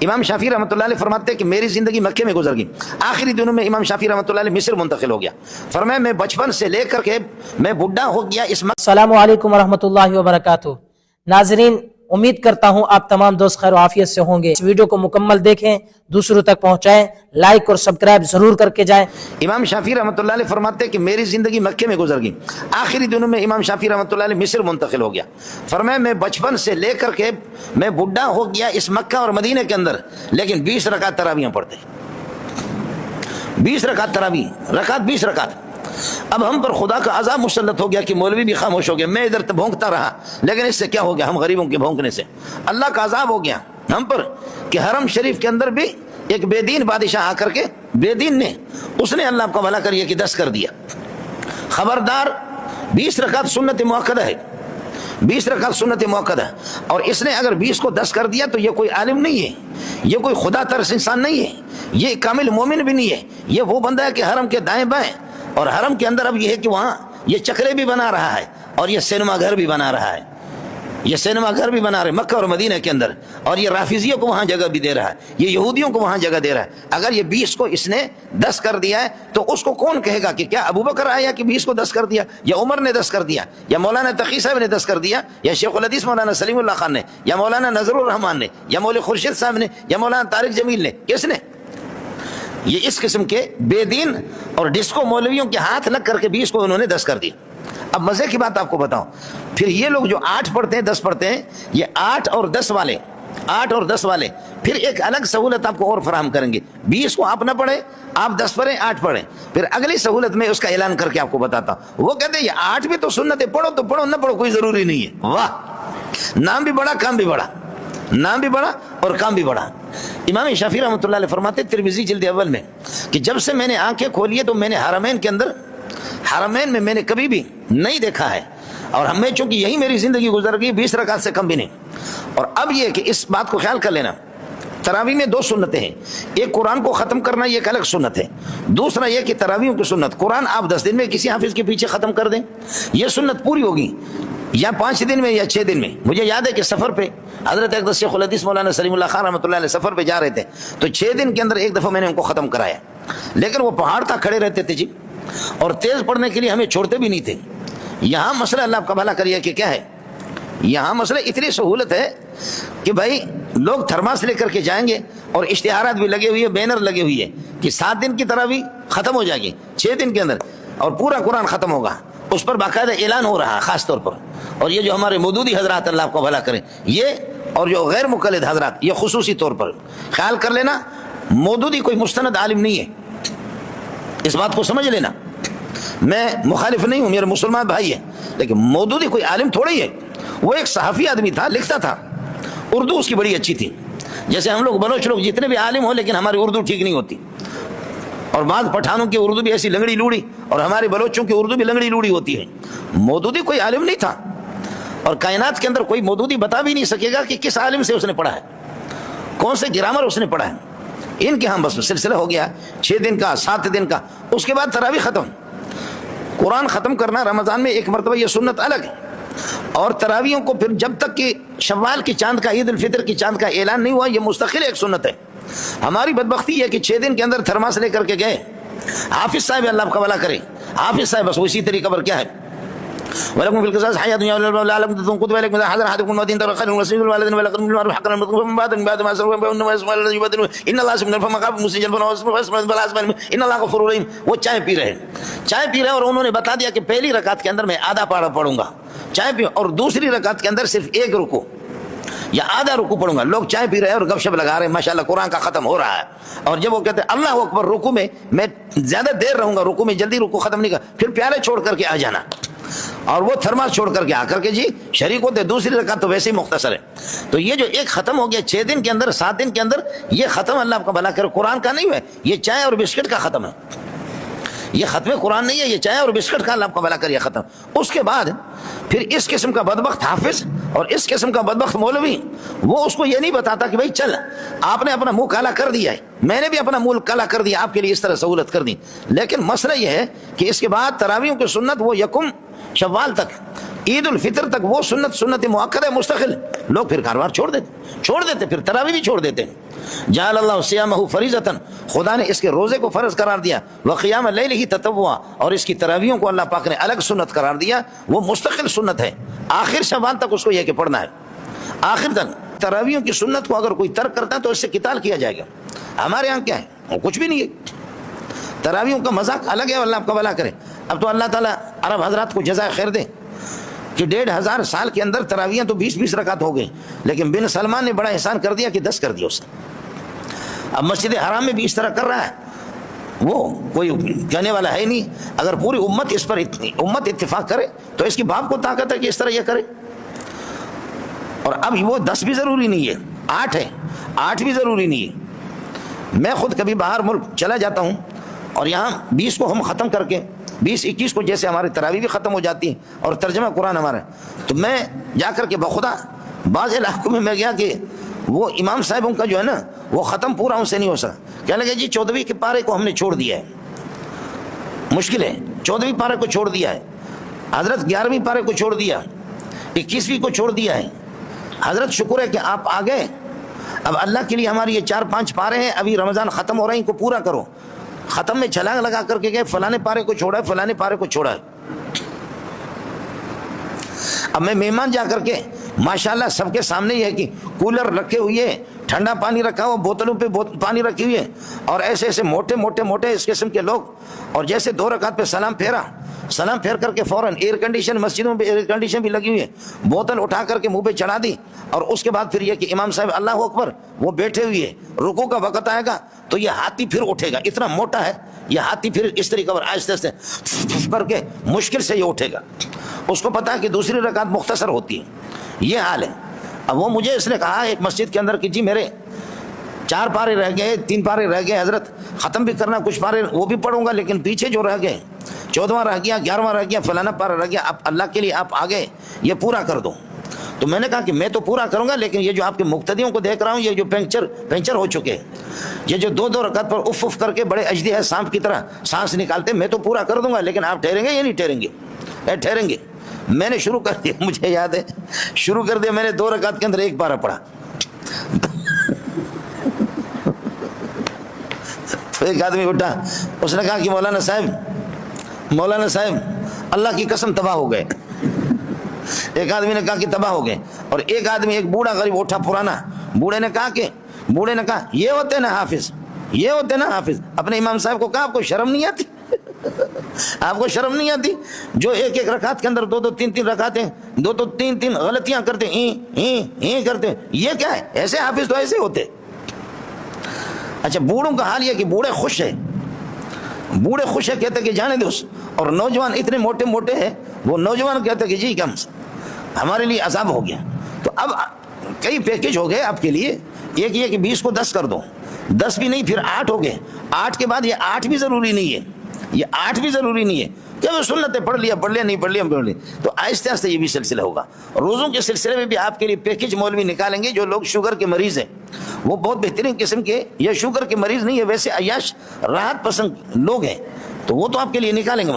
امام شافعی رحمۃ اللہ علیہ فرماتے ہیں کہ میری زندگی مکے میں گزر گئی. آخری دنوں میں امام شافعی رحمۃ اللہ علیہ مصر منتقل ہو گیا. فرمایا میں بچپن سے لے کر کے میں بڈھا ہو گیا اس السلام علیکم ورحمۃ اللہ وبرکاتہ. ناظرین، امید کرتا ہوں آپ تمام دوست خیر و عافیت سے ہوں گے. اس ویڈیو کو مکمل دیکھیں، دوسروں تک پہنچائیں، لائک اور سبسکرائب ضرور کر کے جائیں. امام شافعی رحمۃ اللہ علیہ فرماتے ہیں کہ میری زندگی مکے میں گزر گئی. آخری دنوں میں امام شافعی رحمۃ اللہ علیہ مصر منتقل ہو گیا. فرمایا میں بچپن سے لے کر کے میں بڈھا ہو گیا اس مکہ اور مدینہ کے اندر، لیکن 20 رکعت تراویح پڑھتے. 20 رکعت تراویح، رکعت 20 رکعت. اب ہم پر خدا کا عذاب مسلط ہو گیا کہ مولوی بھی خاموش ہو گیا. میں ادھر بھونکتا رہا، لیکن اس سے کیا ہو گیا؟ ہم غریبوں کے بھونکنے سے اللہ کا عذاب ہو گیا ہم پر کہ حرم شریف کے اندر بھی ایک بے دین بادشاہ آ کر کے، بے دین نے اس نے اللہ کا بھلا کریے کہ 10 کر دیا. خبردار، 20 رکعت سنت موقدہ ہے، 20 رکعت سنت موقدہ ہے. اور اس نے اگر 20 کو 10 کر دیا تو یہ کوئی عالم نہیں ہے، یہ کوئی خدا ترس انسان نہیں ہے، یہ کامل مومن بھی نہیں ہے. یہ وہ بندہ ہے کہ حرم کے دائیں بائیں، اور حرم کے اندر اب یہ ہے کہ وہاں یہ چکرے بھی بنا رہا ہے اور یہ سینما گھر بھی بنا رہا ہے. یہ سینما گھر بھی بنا رہے مکہ اور مدینہ کے اندر، اور یہ رافضیوں کو وہاں جگہ بھی دے رہا ہے، یہ یہودیوں کو وہاں جگہ دے رہا ہے. اگر یہ 20 کو اس نے 10 کر دیا ہے تو اس کو کون کہے گا کہ کیا ابو بکر آیا کہ 20 کو 10 کر دیا، یا عمر نے 10 کر دیا، یا مولانا تقی صاحب نے 10 کر دیا، یا شیخ الحدیث مولانا سلیم اللہ خان نے، یا مولانا نظر الرحمان نے، یا مولوی خورشید صاحب نے، یا مولانا طارق جمیل نے؟ کس نے؟ یہ اس قسم کے بے دین اور ڈسکو مولویوں کے ہاتھ لگ کر کے 20 کو انہوں نے 10 کر دیا. اب مزے کی بات آپ کو بتاؤں، پھر یہ لوگ جو 8 پڑھتے ہیں 10 پڑھتے ہیں، یہ 8 اور 10 والے، 8 اور 10 والے پھر ایک الگ سہولت آپ کو اور فراہم کریں گے. 20 کو آپ نہ پڑھیں، آپ 10 پڑھیں، 8 پڑھیں. پھر اگلی سہولت میں اس کا اعلان کر کے آپ کو بتاتا ہوں. وہ کہتے ہیں یہ 8 بھی تو سنت ہے، پڑھو تو پڑھو، نہ پڑھو کوئی ضروری نہیں ہے. واہ، نام بھی بڑا کام بھی بڑا، نام بھی بڑا اور کام بھی بڑا. امام شافعی رحمۃ اللہ علیہ فرماتے ترمذی جلد اول میں کہ جب سے میں نے آنکھیں کھولی ہے تو میں نے حرمین کے اندر، حرمین میں نے کبھی بھی نہیں دیکھا ہے. اور ہمیں چونکہ یہی میری زندگی گزر گئی 20 رکعت سے کم بھی نہیں. اور اب یہ کہ اس بات کو خیال کر لینا، تراویح میں 2 سنتیں ہیں. ایک قرآن کو ختم کرنا، یہ ایک الگ سنت ہے. دوسرا یہ کہ تراویحوں کی سنت، قرآن آپ 10 دن میں کسی حافظ کے پیچھے ختم کر دیں، یہ سنت پوری ہوگی، یا 5 دن میں یا 6 دن میں. مجھے یاد ہے کہ سفر پہ حضرت اقدس شیخ الحدیث مولانا سلیم اللہ خان رحمۃ اللہ علیہ سفر پہ جا رہے تھے، تو 6 دن کے اندر ایک دفعہ میں نے ان کو ختم کرایا. لیکن وہ پہاڑ تک کھڑے رہتے تھے جی، اور تیز پڑھنے کے لیے ہمیں چھوڑتے بھی نہیں تھے. یہاں مسئلہ اللہ آپ کا بھلا کریے کہ کیا ہے، یہاں مسئلہ اتنی سہولت ہے کہ بھائی لوگ تھرماس لے کر کے جائیں گے، اور اشتہارات بھی لگے ہوئے، بینر لگے ہوئے ہیں کہ 7 دن کی تراویح ختم ہو جائے گی 6 دن کے اندر، اور پورا قرآن ختم ہوگا. اس پر باقاعدہ اعلان ہو رہا ہے خاص طور پر. اور یہ جو ہمارے مودودی حضرات اللہ آپ کو بھلا کریں، یہ اور جو غیر مقلد حضرات، یہ خصوصی طور پر خیال کر لینا، مودودی کوئی مستند عالم نہیں ہے، اس بات کو سمجھ لینا. میں مخالف نہیں ہوں، میرے مسلمان بھائی ہیں، لیکن مودودی کوئی عالم تھوڑا ہی ہے. وہ ایک صحافی آدمی تھا، لکھتا تھا، اردو اس کی بڑی اچھی تھی. جیسے ہم لوگ بلوچ لوگ جتنے بھی عالم ہوں، لیکن ہماری اردو ٹھیک نہیں ہوتی. اور بعض پٹھانوں کی اردو بھی ایسی لنگڑی لوڑی، اور ہمارے بلوچوں کی اردو بھی لنگڑی لوڑی ہوتی ہے. مودودی کوئی عالم نہیں تھا، اور کائنات کے اندر کوئی مودودی بتا بھی نہیں سکے گا کہ کس عالم سے اس نے پڑھا ہے، کون سے گرامر اس نے پڑھا ہے. ان کے ہاں بس سلسلہ ہو گیا 6 دن کا، 7 دن کا. اس کے بعد تراویح ختم. قرآن ختم کرنا رمضان میں ایک مرتبہ، یہ سنت الگ ہے. اور تراویحوں کو پھر جب تک کہ شوال کی چاند کا، عید الفطر کی چاند کا اعلان نہیں ہوا، یہ مستقل ایک سنت ہے. ہماری بدبختی ہے کہ 6 دن کے اندر تھرماس لے کر کے گئے. حافظ صاحب اللہ آپ کا بھلا کرے، حافظ صاحب بس اسی طریقہ پر کیا ہے، وَلَكُمْ فِي الْقِصَاصِ حَيَاةٌ يَا أُولِي الْأَلْبَابِ لَعَلَّكُمْ تَتَّقُونَ كُتِبَ عَلَيْكُمْ إِذَا حَضَرَ أَحَدَكُمُ الْمَوْتُ إِنْ تَرَكَ خَيْرًا الْوَصِيَّةُ لِلْوَالِدَيْنِ وَالْأَقْرَبِينَ وَبِالْيَتَامَى وَالْمَسَاكِينِ وَمَا تَفْعَلُوا مِنْ خَيْرٍ فَإِنَّ اللَّهَ يَعْلَمُهُ إِنَّ اللَّهَ سَمِيعٌ بَصِيرٌ. فَمَنْ خَافَ مِنْ مُوصٍ جَنَفًا إِنَّ اللَّهَ غَفُورٌ رَحِيمٌ. وہ چائے پی رہے ہیں، اور انہوں نے بتا دیا کہ پہلی رکعت کے اندر میں آدھا پارا پڑھوں گا، چائے پی، اور دوسری رکعت کے اندر صرف 1 رکوع یا آدھا رکوع پڑھوں گا. لوگ چائے پی رہے ہیں اور گپ شپ لگا رہے ہیں، ماشاءاللہ قرآن کا ختم ہو رہا ہے. اور جب وہ کہتے ہیں اللہ اکبر، رکوع میں زیادہ دیر رہوں گا، رکوع میں جلدی رکوع ختم نہیں کر، پھر پیالے چھوڑ کر کے آ جانا، اور وہ تھرماس چھوڑ کر کے آ کر کے جی شریک ہوتے. دوسری رکعت تو ویسے ہی مختصر ہے. تو یہ جو ایک ختم ہو گیا 6 دن کے اندر، 7 دن کے اندر، یہ ختم اللہ آپ کا بھلا کرے قرآن کا نہیں ہے، یہ چائے اور بسکٹ کا ختم ہے. یہ ختم قرآن نہیں ہے، یہ چائے اور بسکٹ کا اللہ آپ کا بھلا کرے ختم. اس کے بعد پھر اس قسم کا بدبخت حافظ اور اس قسم کا بدبخت مولوی، وہ اس کو یہ نہیں بتاتا کہ بھائی چل آپ نے اپنا منہ کالا کر دیا ہے، میں نے بھی اپنا منہ کالا کر دیا، آپ کے لیے اس طرح سہولت کر دی. لیکن مسئلہ یہ ہے کہ اس کے بعد تراویحوں کی سنت وہ 1 شوال تک عید الفطر تک وہ سنت مؤکدہ مستقل، لوگ پھر کاروبار چھوڑ دیتے، پھر تراویح بھی چھوڑ دیتے ہیں۔ جعل اللہ صیامہ فریضۃ، خدا نے اس کے روزے کو فرض قرار دیا، وقیام اللیل تطوعا، اور اس کی تراویحوں کو اللہ پاک نے الگ سنت قرار دیا، وہ مستقل سنت ہے۔ آخر شعبان تک اس کو یہ کہ پڑھنا ہے، آخر تک۔ تراویحوں کی سنت کو اگر کوئی ترک کرتا ہے تو اس سے قتال کیا جائے گا۔ ہمارے یہاں کیا ہے؟ وہ کچھ بھی نہیں ہے، تراویحوں کا مذاق الگ ہے، اللہ آپ کا بھلا کرے۔ اب تو اللہ تعالیٰ عرب حضرات کو جزائے خیر دے کہ 1500 سال کے اندر تراویحیں تو 20 رکعت ہو گئی، لیکن بن سلمان نے بڑا احسان کر دیا کہ 10 کر دیا اس نے۔ اب مسجد حرام میں بھی اس طرح کر رہا ہے، وہ کوئی کہنے والا ہے نہیں۔ اگر پوری امت اس پر امت اتفاق کرے تو اس کی باپ کو طاقت ہے کہ اس طرح یہ کرے۔ اور اب وہ 10 بھی ضروری نہیں ہے، 8 ہے، 8 بھی ضروری نہیں ہے۔ میں خود کبھی باہر ملک چلا جاتا ہوں اور یہاں 20 کو ہم ختم کر کے 20-21 کو جیسے ہماری تراویح بھی ختم ہو جاتی ہے اور ترجمہ قرآن ہمارا، تو میں جا کر کے بخدا بعض علاقوں میں گیا کہ وہ امام صاحب ان کا جو ہے نا وہ ختم پورا ان سے نہیں ہو سکا، کہنے لگے جی 14ویں کے پارے کو ہم نے چھوڑ دیا ہے، مشکل ہے، 14ویں پارے کو چھوڑ دیا ہے، حضرت 11ویں پارے کو چھوڑ دیا، 21ویں کو چھوڑ دیا ہے۔ حضرت شکر ہے کہ آپ آ گئے، اب اللہ کے لیے ہماری یہ 4-5 پارے ہیں، ابھی رمضان ختم ہو رہے ہیں، ان کو پورا کرو۔ ختم میں چھلانگ لگا کر کے گئے، فلانے پارے کو چھوڑا ہے، فلانے پارے کو چھوڑا ہے۔ اب میں مہمان جا کر کے ماشاءاللہ سب کے سامنے یہ ہے کہ کولر رکھے ہوئے، ٹھنڈا پانی رکھا ہوا، بوتلوں پہ پانی رکھی ہوئی ہے، اور ایسے موٹے اس قسم کے لوگ، اور جیسے 2 رکعت پہ سلام پھیر کر کے فوراً ایئر کنڈیشن، مسجدوں پہ ایئر کنڈیشن بھی لگی ہوئی ہے، بوتل اٹھا کر کے منہ پہ چڑھا دی، اور اس کے بعد پھر یہ کہ امام صاحب اللہ اکبر، وہ بیٹھے ہوئے، رکوع کا وقت آئے گا تو یہ ہاتھی پھر اٹھے گا، اتنا موٹا ہے یہ ہاتھی، پھر اس طریقے پر آہستہ سے کر کے مشکل سے یہ اٹھے گا، اس کو پتا ہے کہ دوسری رکعت مختصر ہوتی ہے، یہ حال ہے۔ اب وہ مجھے اس نے کہا ایک مسجد کے اندر کہ جی میرے 4 پارے رہ گئے، 3 پارے رہ گئے حضرت، ختم بھی کرنا، کچھ پارے وہ بھی پڑھوں گا، لیکن پیچھے جو رہ گئے 14واں رہ گیا، 11واں رہ گیا، فلانا پارا رہ گیا، اب اللہ کے لیے آپ آگے یہ پورا کر دو۔ تو میں نے کہا کہ میں تو پورا کروں گا، لیکن یہ جو آپ کے مقتدیوں کو دیکھ رہا ہوں، یہ جو پینچر ہو چکے، یہ جو 2 رکعت پر اف کر کے بڑے اجدی ہے سانپ کی طرح سانس نکالتے، میں تو پورا کر دوں گا، لیکن آپ ٹھہریں گے یا نہیں ٹھہریں گے؟ ٹھہریں گے۔ میں نے شروع کر دیا، مجھے یاد ہے شروع کر دیا، میں نے 2 رکعت کے اندر 1 پارہ پڑھا۔ تو ایک آدمی اٹھا، اس نے کہا کہ مولانا صاحب اللہ کی قسم تباہ ہو گئے۔ ایک آدمی نے کہا کہ تباہ ہو گئے، اور ایک آدمی ایک بوڑھا غریب اٹھا پرانا، بوڑھے نے کہا یہ ہوتے نا حافظ، یہ ہوتے نا حافظ۔ اپنے امام صاحب کو کہا آپ کو شرم نہیں آتی؟ آپ کو شرم نہیں آتی جو ایک رکعت کے اندر 2 3 رکعتیں 2 3 غلطیاں کرتے ہیں کرتے ہیں، یہ کیا ہے؟ ایسے حافظ تو ایسے ہوتے۔ اچھا بوڑھوں کا حال یہ کہ بوڑھے خوش ہیں، کہتے کہ جانے دو، اور نوجوان اتنے موٹے ہیں، وہ نوجوان کہتے کہ جی کم ہمارے لیے عذاب ہو گیا۔ تو اب کئی پیکج ہو گئے آپ کے لیے، ایک یہ کہ 20 کو 10 کر دو، 10 بھی نہیں پھر 8 ہو گئے، 8 کے بعد یہ 8 بھی ضروری نہیں ہے، یہ 8 بھی ضروری نہیں ہے کہ وہ سنتیں پڑھ لیا نہیں پڑھ لیا۔ تو آہستہ آہستہ یہ بھی سلسلہ ہوگا۔ روزوں کے سلسلے میں بھی آپ کے لیے پیکج مولوی نکالیں گے، جو لوگ شوگر کے مریض ہیں، وہ بہت بہترین قسم کے، یہ شوگر کے مریض نہیں ہے، ویسے عیاش راحت پسند لوگ ہیں، تو وہ تو آپ کے لیے نکالیں گے۔